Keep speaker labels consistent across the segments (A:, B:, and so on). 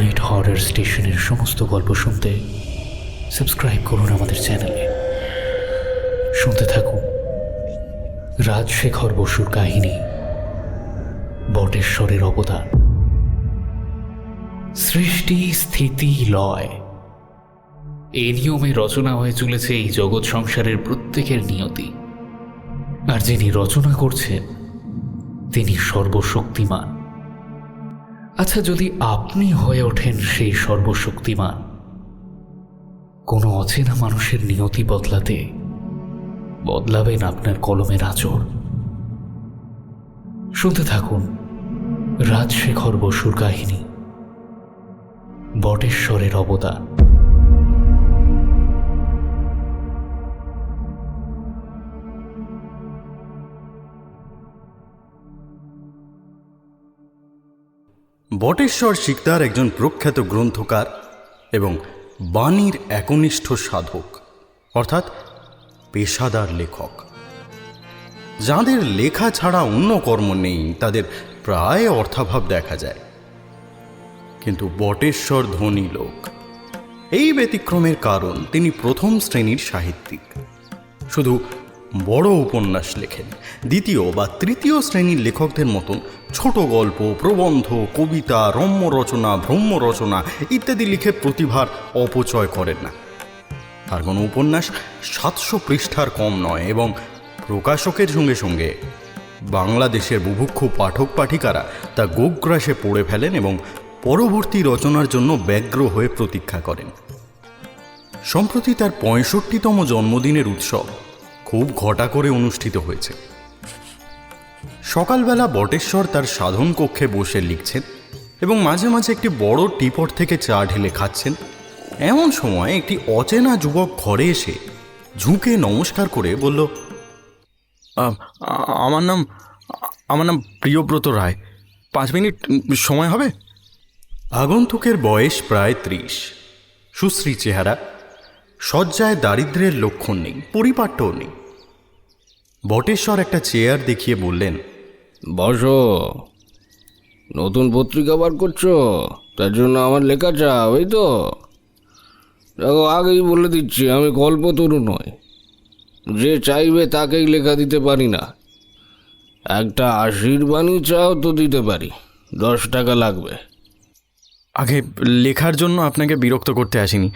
A: Night horror স্টেশনের সমস্ত গল্প শুনতে সাবস্ক্রাইব করুন আমাদের চ্যানেলে। শুনতে থাকুন রাজশেখর বসুর কাহিনী বটেশ্বরের অবদান। সৃষ্টি, স্থিতি, লয়, এই নিয়মে রচনা হয়ে চলেছে এই জগৎ সংসারের প্রত্যেকের নিয়তি। আর যিনি রচনা করছেন তিনি সর্বশক্তিমান। আচ্ছা, যদি আপনি হয়ে ওঠেন সেই সর্বশক্তিমান, কোনো অচেনা মানুষের নিয়তি বদলাতে বদলাবেন আপনার কলমের আঁচড়। শুনতে থাকুন রাজশেখর বসুর কাহিনী বটেশ্বরের অবদান।
B: বটেশ্বর শিকদার একজন প্রখ্যাত গ্রন্থকার এবং বাণীর একনিষ্ঠ সাধক, অর্থাৎ পেশাদার লেখক। যাঁদের লেখা ছাড়া অন্য কর্ম নেই তাদের প্রায় অর্থাভাব দেখা যায়, কিন্তু বটেশ্বর ধনী লোক। এই ব্যতিক্রমের কারণ তিনি প্রথম শ্রেণীর সাহিত্যিক। শুধু বড় উপন্যাস লেখেন, দ্বিতীয় বা তৃতীয় শ্রেণীর লেখকদের মতন ছোট গল্প, প্রবন্ধ, কবিতা, রম্য রচনা, ভ্রম্য রচনা ইত্যাদি লিখে প্রতিভার অপচয় করেন না। আর কোনো উপন্যাস 700 পৃষ্ঠার কম নয় এবং প্রকাশকের সঙ্গে সঙ্গে বাংলাদেশের বুভুক্ষু পাঠক পাঠিকারা তা গোগ্রাসে পড়ে ফেলেন এবং পরবর্তী রচনার জন্য ব্যগ্র হয়ে প্রতীক্ষা করেন। সম্প্রতি তার 65তম জন্মদিনের উৎসব খুব ঘটা করে অনুষ্ঠিত হয়েছে। সকালবেলা বটেশ্বর তার সাধন কক্ষে বসে লিখছেন এবং মাঝে মাঝে একটি বড় টিপট থেকে চা ঢেলে খাচ্ছেন। এমন সময় একটি অচেনা যুবক ঘরে এসে ঝুঁকে নমস্কার করে বলল, আমার নাম প্রিয়ব্রত রায়, 5 মিনিট সময় হবে? আগন্তুকের বয়স প্রায় 30, সুশ্রী চেহারা, শয্যায় দারিদ্র্যের লক্ষণ নেই, পরিপাট্যও নেই। বটেশ্বর একটা চেয়ার দেখিয়ে বললেন,
C: বসো। নতুন পত্রিকা বার করছো, তার জন্য আমার লেখা চাও, এই তো? দেখো, আগেই বলে দিচ্ছি, আমি কল্পতরু নই। যে চাইবে তাকেই লেখা দিতে পারি না। একটা আশীর্বাণী চাও তো দিতে পারি, 10 টাকা লাগবে।
B: আগে লেখার জন্য আপনাকে বিরক্ত করতে আসিনি,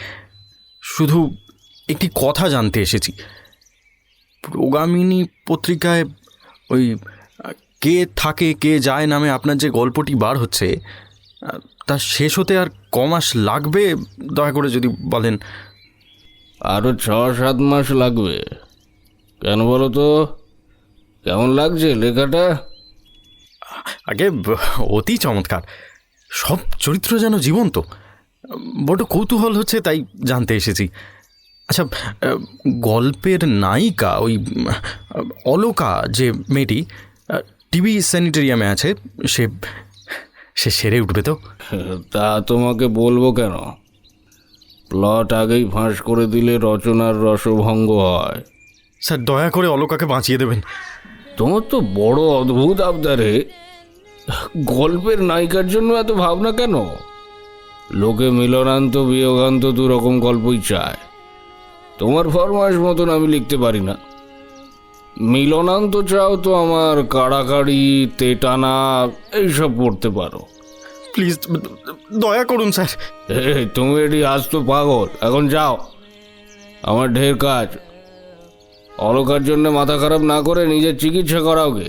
B: শুধু একটি কথা জানতে এসেছি। প্রগামিনী পত্রিকায় ওই কে থাকে কে যায় নামে আপনার যে গল্পটি বার হচ্ছে, তা শেষ হতে আর কমাস লাগবে? দয়া করে যদি বলেন।
C: আরও 6-7 মাস লাগবে। কেন বলো তো, কেমন লাগছে লেখাটা?
B: আগে অতি চমৎকার, সব চরিত্র যেন জীবন্ত। বড় কৌতূহল হচ্ছে, তাই জানতে এসেছি। আচ্ছা, গল্পের নায়িকা ওই অলোকা যে মেয়েটি টিবি স্যানিটেরিয়ামে আছে, সে সেরে উঠবে তো?
C: তা তোমাকে বলবো কেন? প্লট আগেই ফাঁস করে দিলে রচনার রসভঙ্গ হয়।
B: স্যার, দয়া করে অলোকাকে বাঁচিয়ে দেবেন।
C: তোমার তো বড় অদ্ভুত আবদারে। গল্পের নায়িকার জন্য এত ভাবনা কেন? লোকে মিলনান্ত বিয়োগান্ত 2 রকম গল্পই চায়। তোমার ফরমাস মতন আমি লিখতে পারি না। মিলনান্ত চাও তো আমার কাড়াকাড়ি, তেটানা এইসব পড়তে পারো।
B: প্লিজ দয়া করুন স্যার।
C: তুমি এটি আজ তো পাগল, এখন যাও, আমার ঢের কাজ। অলকার জন্য মাথা খারাপ না করে নিজের চিকিৎসা করাও গে।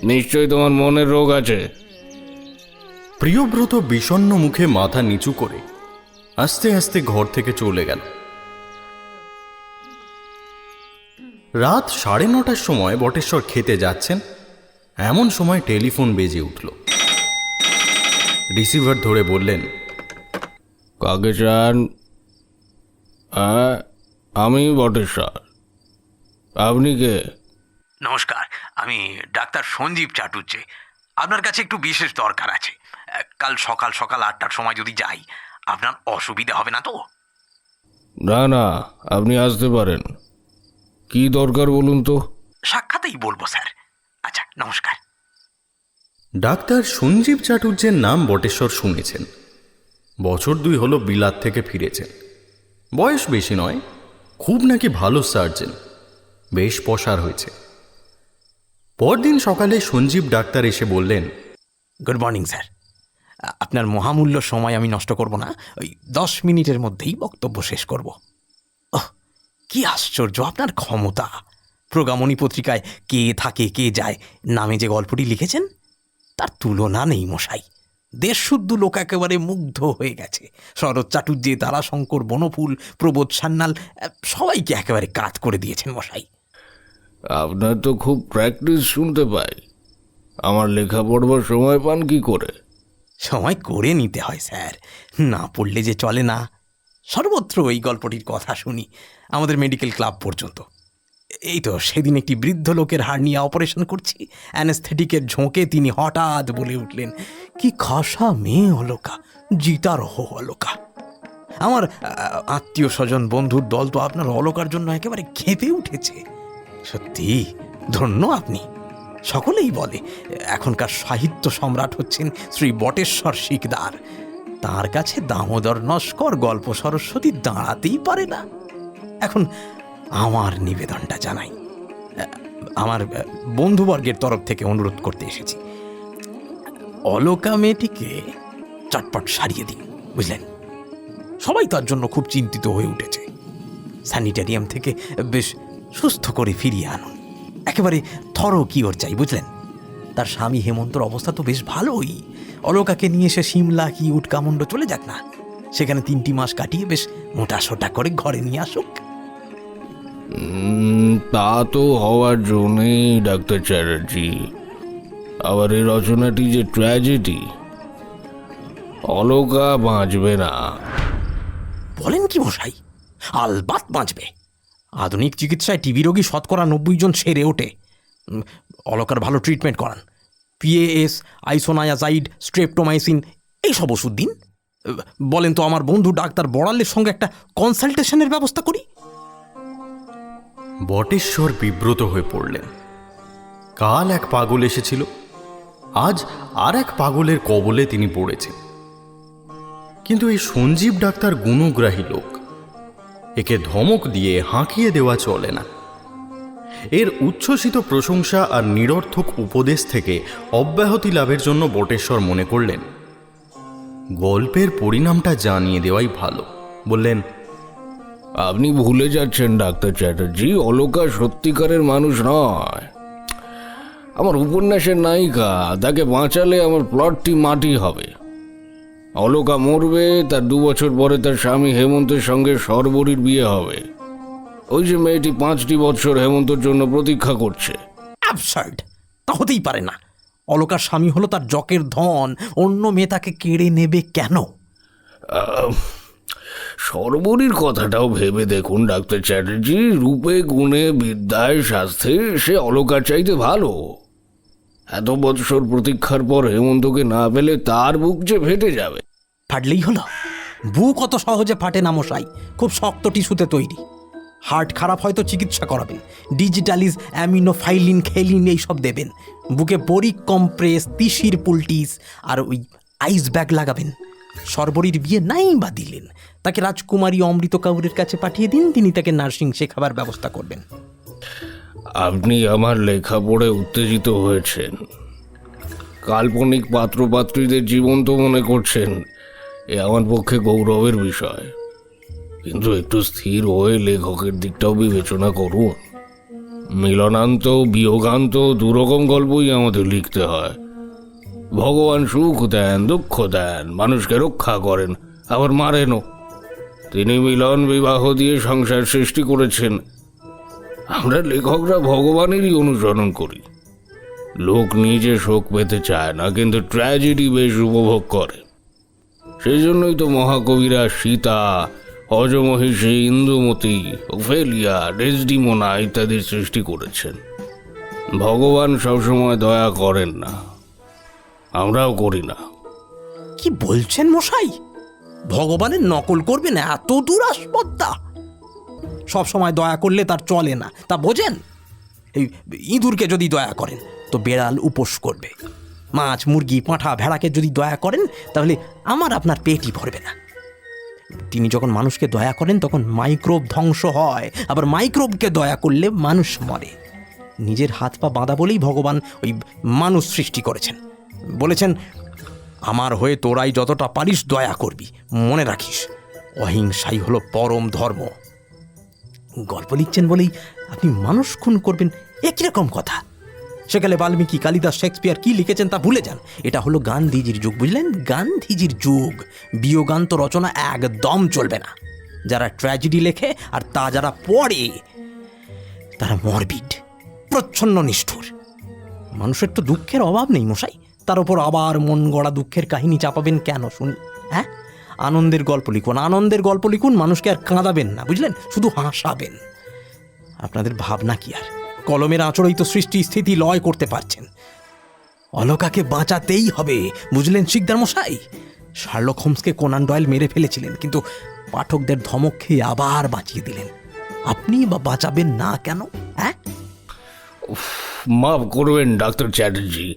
C: নিশ্চয়ই তোমার মনের রোগ আছে।
B: প্রিয়ব্রত বিষণ্ণ মুখে মাথা নিচু করে আস্তে আস্তে ঘর থেকে চলে গেল। রাত 9:30টার সময় বটেশ্বর খেতে যাচ্ছেন, এমন সময় টেলিফোন বেজে উঠল। রিসিভার ধরে বললেন,
C: কাকে চান? আমি বটেশ্বর। আপনি কে?
D: নমস্কার, আমি ডাক্তার সঞ্জীব চাটুর্যে। আপনার কাছে একটু বিশেষ দরকার আছে। কাল সকাল 8টার সময় যদি যাই, আপনার অসুবিধা হবে না তো?
C: না না, আপনি আসতে পারেন। কি দরকার বলুন তো?
D: সাক্ষাতেই বলবো স্যার। আচ্ছা, নমস্কার।
B: ডাক্তার সঞ্জীব চাটুর্যের নাম বটেশ্বর শুনেছেন, বছর 2 হলো বিলাত থেকে ফিরেছেন। বয়স বেশি নয়, খুব নাকি ভালো সার্জন, বেশ পসার হয়েছে। পরদিন সকালে সঞ্জীব ডাক্তার এসে বললেন,
D: গুড মর্নিং স্যার। আপনার মহামূল্য সময় আমি নষ্ট করব না, ওই 10 মিনিটের মধ্যেই বক্তব্য শেষ করব। ওহ, কি আশ্চর্য আপনার ক্ষমতা! প্রগামনী পত্রিকায় কে থাকে কে যায় নামে যে গল্পটি লিখেছেন তার তুলনা নেই মশাই। দেশশুদ্ধ লোক একেবারে মুগ্ধ হয়ে গেছে। শরৎ চাটুর্যে, তারাশঙ্কর, বনফুল, প্রবোধ সান্যাল সবাইকে একেবারে কাত করে দিয়েছেন মশাই।
C: আপনার তো খুব প্র্যাকটিস শুনতে পাই। আমার লেখা পড়বার সময় পান কি করে?
D: সময় করে নিতে হয় স্যার, না পড়লে যে চলে না। সর্বত্র এই গল্পটির কথা শুনি, আমাদের মেডিকেল ক্লাব পর্যন্ত। এই তো সেদিন একটি বৃদ্ধ লোকের হার্নিয়া অপারেশন করছি, অ্যানেস্থেটিকের ঝোঁকে তিনি হঠাৎ বলে উঠলেন, কি খাসা মেয়ে অলোকা, জিতারহ অলোকা। আমার আত্মীয় স্বজন বন্ধুর দল তো আপনার অলোকার জন্য একেবারে খেপে উঠেছে। সত্যি ধন্য আপনি। সকলেই বলে এখনকার সাহিত্য সম্রাট হচ্ছেন শ্রী বটেশ্বর শিকদার। তার কাছে দামোদর নস্কর, গল্প সরস্বতী দাঁড়াতেই পারে না। এখন আমার নিবেদনটা জানাই। আমার বন্ধুবর্গের তরফ থেকে অনুরোধ করতে এসেছি, অলোকা মেয়েটিকে চটপট সারিয়ে দিন, বুঝলেন? সবাই তার জন্য খুব চিন্তিত হয়ে উঠেছে। স্যানিটারিয়াম থেকে বেশ সুস্থ করে ফিরিয়ে আনুন। একেবারে কি ওর চাই, বুঝলেন? তার স্বামী হেমন্তর অবস্থা তো বেশ ভালোই। অলোকাকে নিয়ে সে সিমলা কি উটকামুন্ড চলে যাক না, সেখানে 3টি মাস কাটিয়ে বেশ মোটা সোটা করে ঘরে নিয়ে আসুক।
C: তা তো হওয়ার জন্যই ডাক্তার চ্যাটার্জি। আবার এই রচনাটি যে ট্র্যাজেডি, অলোকা বাঁচবে না।
D: বলেন কি মশাই? আলবাত বাঁচবে। আধুনিক চিকিৎসায় টিবি রোগী 90% সেরে ওঠে। অলোকার ভালো ট্রিটমেন্ট করান, পিএএস, আইসোনায়াজাইড, স্ট্রেপ্টোমাইসিন এইসব ওষুধ দিন। বলেন তো আমার বন্ধু ডাক্তার বড়ালের সঙ্গে একটা কনসালটেশনের ব্যবস্থা করি।
B: বটেশ্বর বিব্রত হয়ে পড়লেন। কাল এক পাগল এসেছিল, আজ আর এক পাগলের কবলে তিনি পড়েছেন। কিন্তু এই সঞ্জীব ডাক্তার গুণগ্রাহী লোক, একে ধমক দিয়ে হাঁকিয়ে দেওয়া চলে না। এর উচ্ছ্বসিত প্রশংসা আর নিরর্থক উপদেশ থেকে অব্যাহতি লাভের জন্য বটেশ্বর মনে করলেন গল্পের পরিণামটা জানিয়ে দেওয়াই ভালো। বললেন,
C: আপনি ভুলে যাচ্ছেন ডাক্তার চ্যাটার্জি, অলোকা সত্যিকারের মানুষ নয়। আমার উপন্যাসের নায়িকা, তাকে বাঁচালে আমার প্লটটি মাটি হবে। অলোকা মরবে, তার 2 বছর পরে তার স্বামী হেমন্তের সঙ্গে সর্বরীর বিয়ে হবে। ওই যে মেয়েটি 5টি বছর হেমন্তর জন্য প্রতীক্ষা করছে।
D: অ্যাবসার্ড! তা হতেই পারে না। অলোকার স্বামী হলো তার জকের ধন, অন্য মেয়ে তাকে কেড়ে নেবে কেন?
C: সর্বরীর কথাটাও ভেবে দেখুন ডাক্তার চ্যাটার্জি। রূপে, গুণে, বিদ্যায়, স্বাস্থ্যে সে অলোকার চাইতে ভালো। এত বছর প্রতীক্ষার পর হেমন্তকে না পেলে তার বুক যে ফেটে যাবে।
D: ফাটলেই হলো? বুক অত সহজে ফাটে না মশাই, খুব শক্ত টিস্যুতে তৈরি। হার্ট খারাপ হয়তো চিকিৎসা করাবেন, ডিজিটালিজ, অ্যামিনোফাইলিন, খেলিন এইসব দেবেন। বুকে বরিক কম্প্রেস, তিসির পুলটিস আর ওই আইস ব্যাগ লাগাবেন। সর্বরীর বিয়ে নাই বা দিলেন, তাকে রাজকুমারী অমৃত কাউরের কাছে পাঠিয়ে দিন, তিনি তাকে নার্সিং শেখাবার ব্যবস্থা করবেন।
C: আপনি আমার লেখা পড়ে উত্তেজিত হয়েছেন, কাল্পনিক পাত্রপাত্রীদের জীবন্ত মনে করছেন। এ আমার পক্ষে গৌরবের বিষয়। কিন্তু একটু স্থির হয়ে লেখকের দিকটাও বিবেচনা করুন। মিলনান্ত, বিয়োগান্ত, দুরকম গল্পই আমাদের লিখতে হয়। ভগবান সুখ দেন, দুঃখ দেন, মানুষকে রক্ষা করেন, আবার মারেনও। তিনি মিলন বিবাহ দিয়ে সংসার সৃষ্টি করেছেন। আমরা লেখকরা ভগবানেরই অনুসরণ করি। লোক নিজে শোক পেতে চায় না, কিন্তু ট্র্যাজেডি বেশ উপভোগ করে। সেই জন্যই তো মহাকবিরা সীতা, অজমহিষী, ইন্দুমতি, ওফেলিয়া, ডেসডিমোনা ইত্যাদির সৃষ্টি করেছেন। ভগবান সবসময় দয়া করেন না, আমরাও করি না।
D: কি বলছেন মশাই? ভগবানের নকল করবেন? এত দূর আসপত্তা! সব সময় দয়া করলে তার চলে না, তা বোঝেন? এই ইঁদুরকে যদি দয়া করেন তো বেড়াল উপোস করবে, মাছ, মুরগি, পাঁঠা, ভেড়াকে যদি দয়া করেন তাহলে আমার আপনার পেটই ভরবে না। তিনি যখন মানুষকে দয়া করেন তখন মাইক্রোব ধ্বংস হয়, আবার মাইক্রোবকে দয়া করলে মানুষ মরে। নিজের হাত পা বাঁধা বলেই ভগবান ওই মানুষ সৃষ্টি করেছেন। বলেছেন, আমার হয়ে তোরাই যতটা পারিস দয়া করবি, মনে রাখিস অহিংসাই হলো পরম ধর্ম। গল্প লিখছেন বলেই আপনি মানুষ খুন করবেন, একই রকম কথা। সেকালে বাল্মীকি, কালিদাস, শেক্সপিয়ার কি লিখেছেন তা ভুলে যান। এটা হলো গান্ধীজির যুগ, বুঝলেন? গান্ধীজির যুগ। বিয়োগান্ত রচনা একদম চলবে না। যারা ট্র্যাজেডি লেখে আর তা যারা পড়ে তারা মরবিড, প্রচ্ছন্ন নিষ্ঠুর। মানুষের তো দুঃখের অভাব নেই মশাই, তার উপর আবার মন গড়া দুঃখের কাহিনী চাপাবেন কেন শুনি? হ্যাঁ, আনন্দের গল্প লিখুন, আনন্দের গল্প লিখুন, মানুষকে আর কাঁদাবেন না, বুঝলেন? শুধু হাসাবেন। আপনাদের ভাবনা কি আর? কলমের আঁচড়েই তো সৃষ্টি স্থিতি লয় করতে পারছেন। অলকাকে বাঁচাতেই হবে, বুঝলেন শিকদার মশাই? শার্লক হোমসকে কোনান ডয়েল মেরে ফেলেছিলেন, কিন্তু পাঠকদের ধমক খেয়ে আবার বাঁচিয়ে দিলেন। আপনি বা বাঁচাবেন না কেন? হ্যাঁ,
C: মাফ করবেন ডাক্তার চ্যাটার্জি,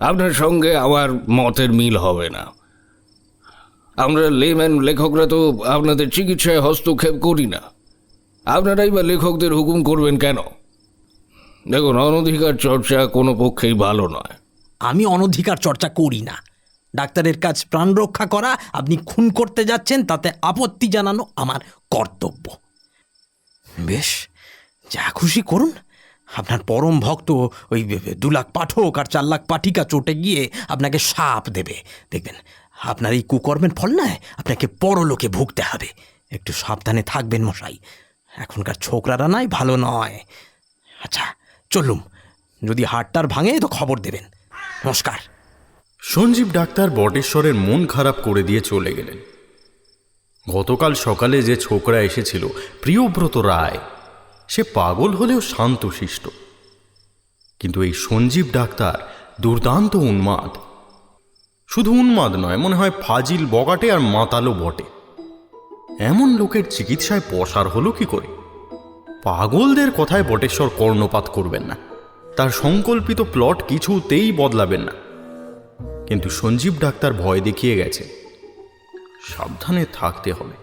C: আপনার সঙ্গে আমার মতের মিল হবে না। আমরা লেম্যান লেখকরা তো আপনাদের চিকিৎসায় হস্তক্ষেপ করি না। আপনারাই বা লেখকদের হুকুম করবেন কেন? দেখুন, অনধিকার চর্চা কোনো পক্ষেই ভালো নয়।
D: আমি অনধিকার চর্চা করি না। ডাক্তারের কাজ প্রাণ রক্ষা করা, আপনি খুন করতে যাচ্ছেন তাতে আপত্তি জানানো আমার কর্তব্য। বেশ, যা খুশি করুন। আপনার পরম ভক্ত ওই 2 লাখ পাঠক আর 4 লাখ পাঠিকা চটে গিয়ে আপনাকে সাপ দেবে, দেখবেন। আপনার এই কুকর্মের ফল নয়, আপনাকে পরলোকে ভুগতে হবে। একটু সাবধানে থাকবেন মশাই, এখনকার ছোকরারা নয় ভালো নয়। আচ্ছা চলুম, যদি হাড়টার ভাঙে তো খবর দেবেন। নমস্কার।
B: সঞ্জীব ডাক্তার বটেশ্বরের মন খারাপ করে দিয়ে চলে গেলেন। গতকাল সকালে যে ছোকরা এসেছিল, প্রিয়ব্রত রায়, সে পাগল হলেও শান্তশিষ্ট। কিন্তু এই সঞ্জীব ডাক্তার দুর্দান্ত উন্মাদ। শুধু উন্মাদ নয়, মনে হয় ফাজিল, বগাটে আর মাতালো বটে। এমন লোকের চিকিৎসায় পসার হলো কি করে? পাগলদের কথায় বটেশ্বর কর্ণপাত করবেন না, তার সংকল্পিত প্লট কিছুতেই বদলাবেন না। কিন্তু সঞ্জীব ডাক্তার ভয় দেখিয়ে গেছে, সাবধানে থাকতে হবে।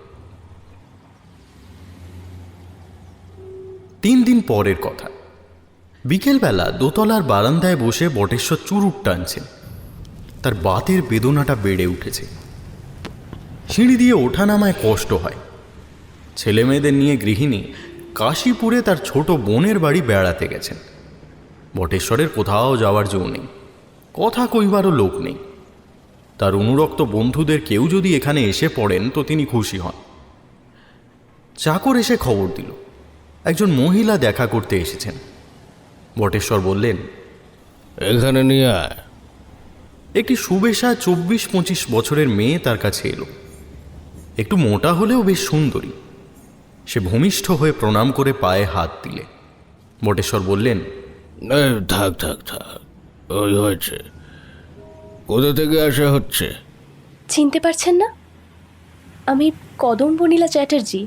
B: 3 দিন পরের কথা। বিকেলবেলা দোতলার বারান্দায় বসে বটেশ্বর চুরুট টানছেন। তার বাতের বেদনাটা বেড়ে উঠেছে। সিঁড়ি দিয়ে ওঠানামায় কষ্ট হয়। ছেলেমেয়েদের নিয়ে গৃহিণী কাশীপুরে তার ছোট বোনের বাড়ি বেড়াতে গেছেন। বটেশ্বরের কোথাও যাওয়ার জো নেই, কথা কইবারও লোক নেই। তার অনুরক্ত বন্ধুদের কেউ যদি এখানে এসে পড়েন তো তিনি খুশি হন। চাকর এসে খবর দিল, একজন মহিলা দেখা করতে এসেছেন। বটেশ্বর বললেন,
C: এখানে নিয়ে আয়।
B: একটি সুবেশা 24-25 বছরের মেয়ে তার কাছে এলো। একটু মোটা হলেও বেশ সুন্দরী। সে ভূমিষ্ঠ হয়ে প্রণাম করে পায়ে হাত দিলে। বটেশ্বর বললেন,
C: থাক থাক থাক, ওই হয়েছে। কোথা থেকে আসা হচ্ছে?
E: চিনতে পারছেন না? আমি কদম্বনীলা চ্যাটার্জি।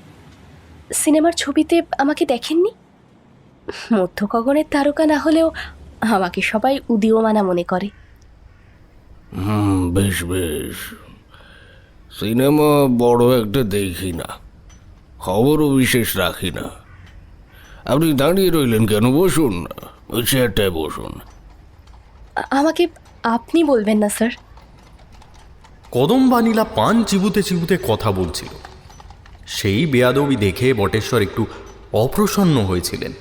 E: সিনেমার ছবিতে আমাকে দেখেননি? মধ্য গগনের তারকা না হলেও আমাকে সবাই উদীয়মানা মনে করে।
C: বেশ বেশ। সিনেমা বড় একটা দেখি না, খবরও বিশেষ রাখি না। আপনি দাঁড়িয়ে রইলেন কেন? বসুন, ওই চেয়ারটায় বসুন।
E: আমাকে আপনি বলবেন না স্যার।
B: কদম্বানীলা পান চিবুতে চিবুতে কথা বলছিল। সেই বেয়াদবি দেখে বটেশ্বর একটু অপ্রসন্ন হয়েছিলেন,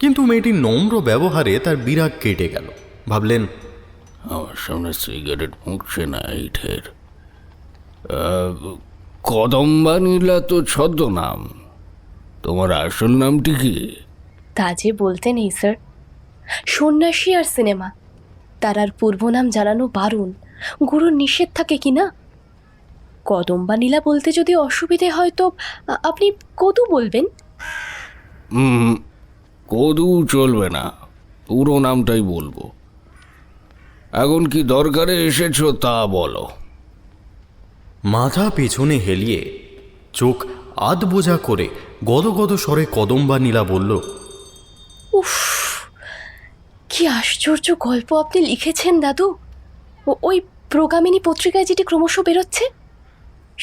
B: কিন্তু মেয়েটির নম্র ব্যবহারে তার বিরাগ কেটে গেল। ভাবলেন,
C: আমার সামনে সিগারেট মুখছে না এই ঠের। কদম্বানীলা তো ছদ্মনাম, তোমার আসল নামটি কি?
E: তা যে বলতে নেই স্যার। সন্ন্যাসী আর সিনেমা, তার আর পূর্ব নাম জানানো বারণ, গুরুর নিষেধ থাকে কি না? কদম্বানীলা বলতে যদি অসুবিধে হয় তো আপনি কদু বলবেন।
C: কদু চলবে না, পুরো নামটাই বলবো। এখন কি দরকারে এসেছো তা বলো।
B: মাথা পেছনে হেলিয়ে চোখ আধ বোঝা করে গদগদ স্বরে কদম্বানীলা বলল,
E: উফ, কি আশ্চর্য গল্প আপনি লিখেছেন দাদু। ওই প্রগামিনী পত্রিকায় যেটি ক্রমশ বেরোচ্ছে,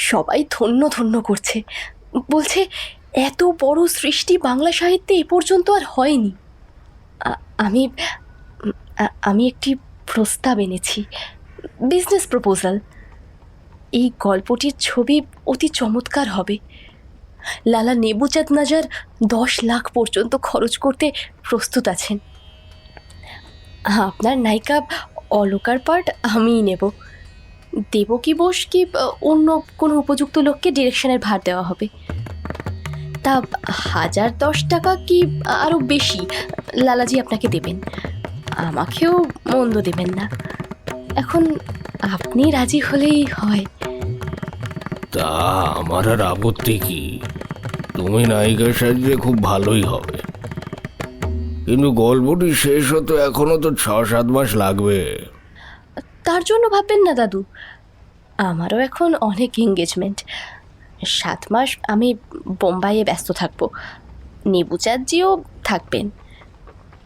E: সবাই ধন্য ধন্য করছে, বলছে এত বড় সৃষ্টি বাংলা সাহিত্যে এ পর্যন্ত আর হয়নি। আমি আমি একটি প্রস্তাব এনেছি, বিজনেস প্রপোজাল। এই গল্পটির ছবি অতি চমৎকার হবে। লালা নেবুচাঁদ নাজার 10 লাখ পর্যন্ত খরচ করতে প্রস্তুত আছেন। আপনার নায়িকা অলকার পার্ট আমিই নেব। দেবকী বোস কি অন্য কোনো উপযুক্ত লোককে ডিরেকশনের ভার দেওয়া হবে। তা 1010 টাকা কি আরও বেশি লালাজি আপনাকে দেবেন, আমাকেও মন্দ দেবেন না। এখন আপনি রাজি হলেই হয়।
C: তা আমার আর আপত্তি কি? তুমি নায়িকার সাজলে খুব ভালোই হবে, কিন্তু গল্পটি শেষ হতে এখনো তো 6-7 মাস লাগবে।
E: তার জন্য ভাববেন না দাদু, আমারও এখন অনেক এঙ্গেজমেন্ট। 7 মাস আমি বোম্বাইয়ে ব্যস্ত থাকবো, নেবুচাঁদজিও থাকবেন।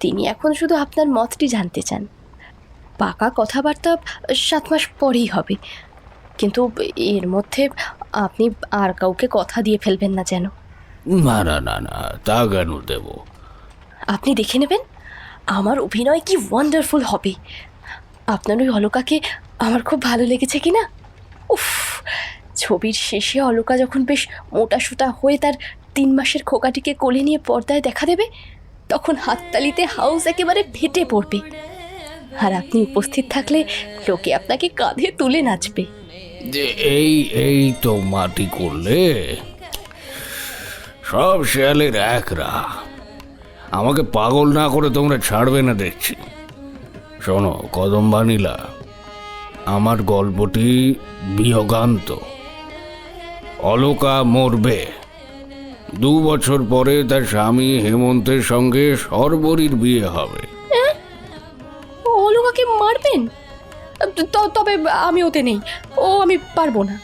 E: তিনি এখন শুধু আপনার মতটি জানতে চান। পাকা কথাবার্তা 7 মাস পরেই হবে, কিন্তু এর মধ্যে আপনি আর কাউকে কথা দিয়ে ফেলবেন না যেন।
C: না না না না, তা কেন দেব?
E: আপনি দেখে নেবেন আমার অভিনয় কি ওয়ান্ডারফুল হবে। আপনার ওই অলকাকে আমার খুব ভালো লেগেছে কি না? উফ, ছবির শেষে অলকা যখন বেশ মোটাসোটা হয়ে তার 3 মাসের খোকাটিকে কোলে নিয়ে পর্দায় দেখা দেবে, তখন হাততালিতে হাউস একেবারে ফেটে পড়বে। আর আপনি উপস্থিত থাকলে লোকে আপনাকে কাঁধে তুলে নাচবে।
C: যে এই এই তো মাটি করলে সব শেয়ালের একরা। আমাকে পাগল না করে তোমরা ছাড়বে না দেখছি। শোনো কদম্বানীলা, আমার গল্পটি বিয়োগান্ত। অলকা মরবে। 2 বছর পরে তার স্বামী হেমন্তের সঙ্গে সর্বরীর বিয়ে হবে।
E: অলকাকে মারবেন? তবে আমি ওতে নেই, আমি পারবো না।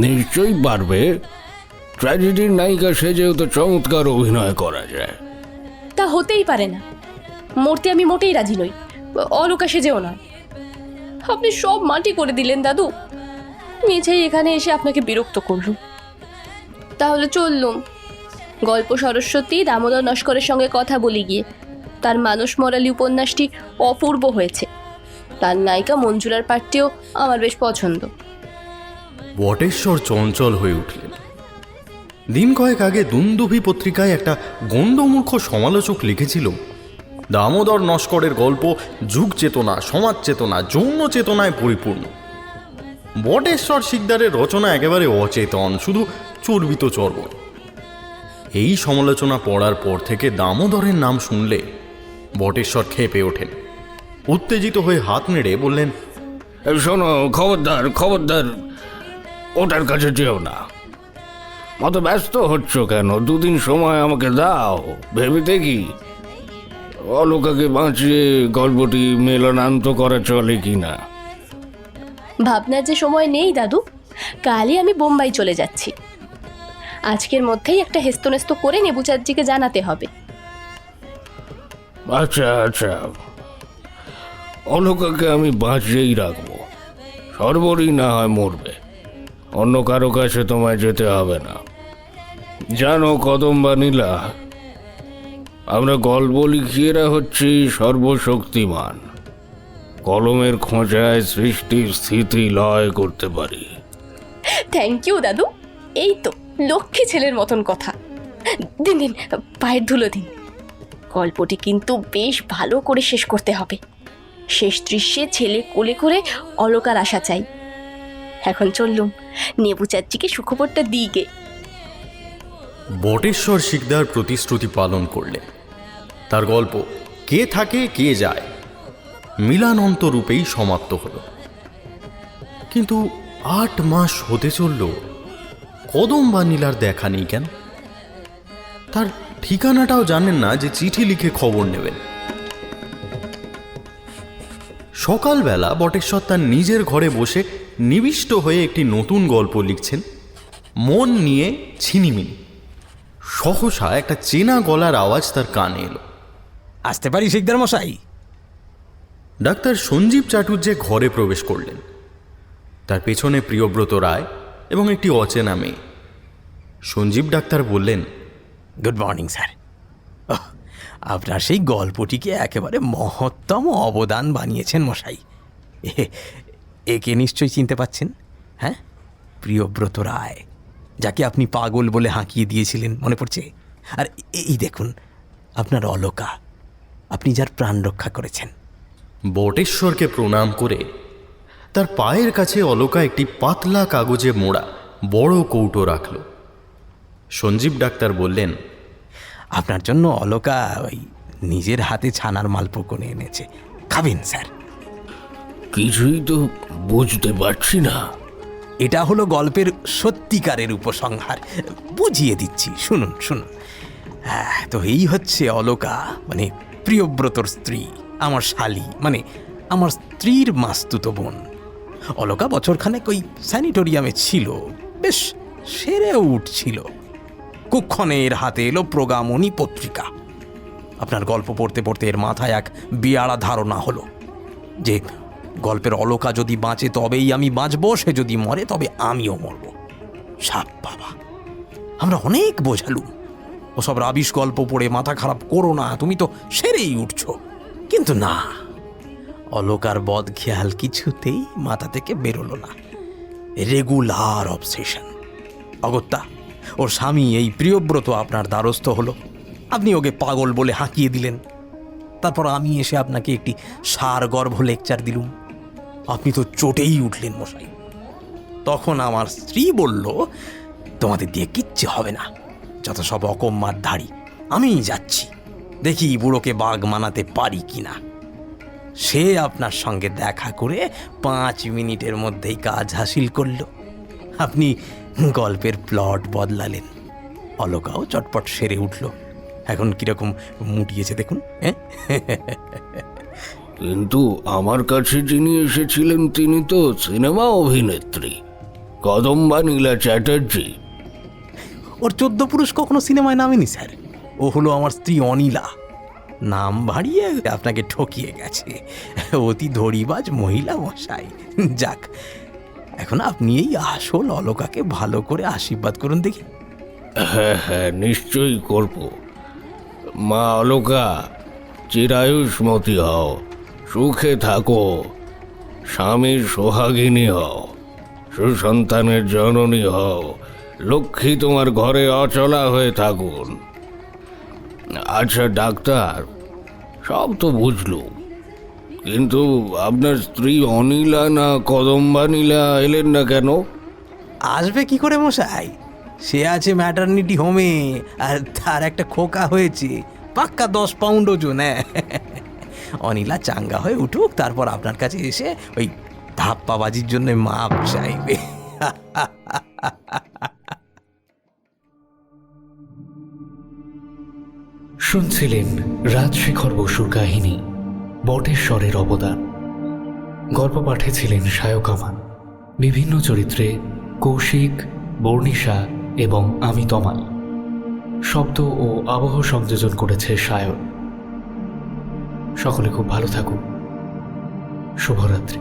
C: নিশ্চয়ই পারবে। ট্র্যাজেডির নায়িকা সেজেও তো চমৎকার অভিনয় করা যায়।
E: তা হতেই পারে না, মরতে আমি মোটেই রাজি নই, অলকা সেজেও নয়। আপনি সব মাটি করে দিলেন দাদু, নিজেই এখানে এসে আপনাকে বিরক্ত করলুম। তাহলে চললুম, গল্প সরস্বতী দামোদর নস্করের সঙ্গে কথা বলি গিয়ে। তার মানুষ মরালি উপন্যাসটি অপূর্ব হয়েছে, তার নায়িকা মঞ্জুরার পাঠটিও আমার বেশ পছন্দ।
B: বটেশ্বর চঞ্চল হয়ে উঠলেন। দিন কয়েক আগে দুন্দুভি পত্রিকায় একটা গণ্ডমূর্খ সমালোচক লিখেছিল, দামোদর নস্করের গল্প যুগ চেতনা, সমাজ চেতনা, যৌন চেতনায় পরিপূর্ণ। বটেশ্বর শিকদারের রচনা একেবারে অচেতন, শুধু চর্বিত চর্বণ। এই সমালোচনা পড়ার পর থেকে দামোদরের নাম শুনলে বটেশ্বর ক্ষেপে ওঠেন। উত্তেজিত হয়ে হাত নেড়ে বললেন,
C: শোনো, খবরদার খবরদার, ওটার কাছে যেও না। অত ব্যস্ত হচ্ছ কেন? 2 দিন সময় আমাকে দাও, ভেবে দেখি অলকাকে বাঁচিয়ে গল্পটি মেলনান্ত করা চলে কি না।
E: ভাবনার যে সময় নেই দাদু, কালই আমি বোম্বাই চলে যাচ্ছি। আজকের মধ্যেই একটা হেস্তনেস্ত করে নেবুচাঁদজিকে জানাতে হবে।
C: আচ্ছা আচ্ছা, অলকাকে আমি বাঁচিয়েই রাখবো। সর্বরই না হয় মরবে, অন্য কারো কাছে তোমায় যেতে হবে না। জানো কদম্বানীলা, আমরা গল্প লিখিয়েরা হচ্ছি সর্বশক্তিমান। কলমের খোঁচায় সৃষ্টির স্থিতি লয় করতে পারি।
E: থ্যাংক ইউ দাদু, এই তো লক্ষ্মী ছেলের মতন কথা। দিন দিন, পায়ের ধুলো দিন। গল্পটি কিন্তু বেশ ভালো করে শেষ করতে হবে। শেষ দৃশ্যে ছেলে কোলে করে অলকার আশা চাই। এখন চললুম, নেবুচাঁদজিকে সুখবরটা দিই গে।
B: বটেশ্বর শিকদার প্রতিশ্রুতি পালন করলেন। তার গল্প কে থাকে কে যায় মিলানন্ত রূপেই সমাপ্ত হল। কিন্তু 8 মাস হতে চলল, কদম্বানীলার দেখা নেই কেন? তার ঠিকানাটাও জানেন না যে চিঠি লিখে খবর নেবেন। সকালবেলা বটেশ্বর তার নিজের ঘরে বসে নিবিষ্ট হয়ে একটি নতুন গল্প লিখছেন, মন নিয়ে ছিনিমিনি। সহসা একটা চেনা গলার আওয়াজ তার কানে এলো।
D: আসতে পারি শিকদার মশাই?
B: ডাক্তার সঞ্জীব চাটুর্যে ঘরে প্রবেশ করলেন। তার পেছনে প্রিয়ব্রত রায় এবং একটি অচেনা মেয়ে। সঞ্জীব ডাক্তার বললেন,
D: গুড মর্নিং স্যার। আপনার সেই গল্পটিকে একেবারে মহত্তম অবদান বানিয়েছেন মশাই। একে নিশ্চয়ই চিনতে পাচ্ছেন? হ্যাঁ, প্রিয়ব্রত রায়, যাকে আপনি পাগল বলে হাঁকিয়ে দিয়েছিলেন, মনে পড়ছে? আর এই দেখুন আপনার অলকা, আপনি যার প্রাণ রক্ষা করেছেন।
B: বটেশ্বরকে প্রণাম করে তার পায়ের কাছে অলকা একটি পাতলা কাগজে মোড়া বড় কৌটো রাখল। সঞ্জীব ডাক্তার বললেন,
D: আপনার জন্য অলকা ওই নিজের হাতে ছানার মালপোকনে এনেছে, খাবেন স্যার?
C: কিছুই তো বুঝতে পারছি না।
D: এটা হলো গল্পের সত্যিকারের উপসংহার, বুঝিয়ে দিচ্ছি, শুনুন শুনুন। হ্যাঁ, তো এই হচ্ছে অলকা, মানে প্রিয়ব্রতর স্ত্রী, আমার শালী, মানে আমার স্ত্রীর মাস্তুতো বোন। অলকা বছরখানেক ওই স্যানিটোরিয়ামে ছিল, বেশ সেরেও উঠছিল। কুক্ষণে এর হাতে এলো প্রগামনী পত্রিকা। আপনার গল্প পড়তে পড়তে এর মাথায় এক বিয়াড়া ধারণা হলো যে গল্পের অলকা যদি বাঁচে তবেই আমি বাঁচব, সে যদি মরে তবে আমিও মরব। সাপ বাবা, আমরা অনেক বোঝালুম, ওসব রাবিশ গল্প পড়ে মাথা খারাপ করো না, তুমি তো সেরেই উঠছো। কিন্তু না, অলকার বদ খেয়াল কিছুতেই মাথা থেকে বেরোলো না। Regular obsession. অগত্যা ওর স্বামী এই প্রিয়ব্রত আপনার দ্বারস্থ হলো, আপনি ওকে পাগল বলে হাঁকিয়ে দিলেন। তারপর আমি এসে আপনাকে একটি সারগর্ভ লেকচার দিলুম, আপনি তো চটেই উঠলেন মশাই। তখন আমার স্ত্রী বলল, তোমাদের দিয়ে কিচ্ছু হবে না, যত সব অকম্মার ধাড়ি, আমি যাচ্ছি, দেখি বুড়োকে বাঘ মানাতে পারি কিনা। সে আপনার সঙ্গে দেখা করে 5 মিনিটের মধ্যেই কাজ হাসিল করল। আপনি গল্পের প্লট বদলালেন, অলকাও চটপট সেরে উঠল। এখন কিরকম মুটিয়েছে দেখুন। হ্যাঁ,
C: কিন্তু আমার কাছে যিনি এসেছিলেন তিনি তো সিনেমা অভিনেত্রী কদম্বা নীলা চ্যাটার্জি।
D: ওর 14 পুরুষ কখনো সিনেমায় নামেনি স্যার। ও হলো আমার স্ত্রী অনিলা। নাম ভাড়িয়ে আপনাকে ঠকিয়ে গেছে, অতি ধড়িবাজ মহিলা মশাই। যাক, এখন আপনি এই আসল অলকাকে ভালো করে আশীর্বাদ করুন দেখি।
C: হ্যাঁ হ্যাঁ, নিশ্চয়ই করব। মা অলকা, চিরায়ুষ্মতী হও, সুখে থাকো, স্বামীর সোহাগিনী হও, সুসন্তানের জননী হও, লক্ষ্মী তোমার ঘরে অচলা হয়ে থাকুন। আচ্ছা ডাক্তার, সব তো বুঝলুম, কিন্তু আপনার স্ত্রী অনিলা না কদম্বা নীলা এলেন না কেন?
D: আসবে কি করে মশাই? সে আছে ম্যাটারনিটি হোমে, আর তার একটা খোকা হয়েছে, পাক্কা 10 পাউন্ড ওজন। অনিলা চাঙ্গা হয়ে উঠুক, তারপর আপনার কাছে এসে ওই ধাপ্পাবাজির জন্য মাপ চাইবে।
A: শুনছিলেন রাজশেখর বসুর কাহিনী বটেশ্বরের অবদান। গল্প পাঠে ছিলেন সায়ক আমান। বিভিন্ন চরিত্রে কৌশিক, বর্ণিশা এবং আমি তমাল। শব্দ ও আবহ সংযোজন করেছে সায়ন। সকলে খুব ভালো থাকুন। শুভরাত্রি।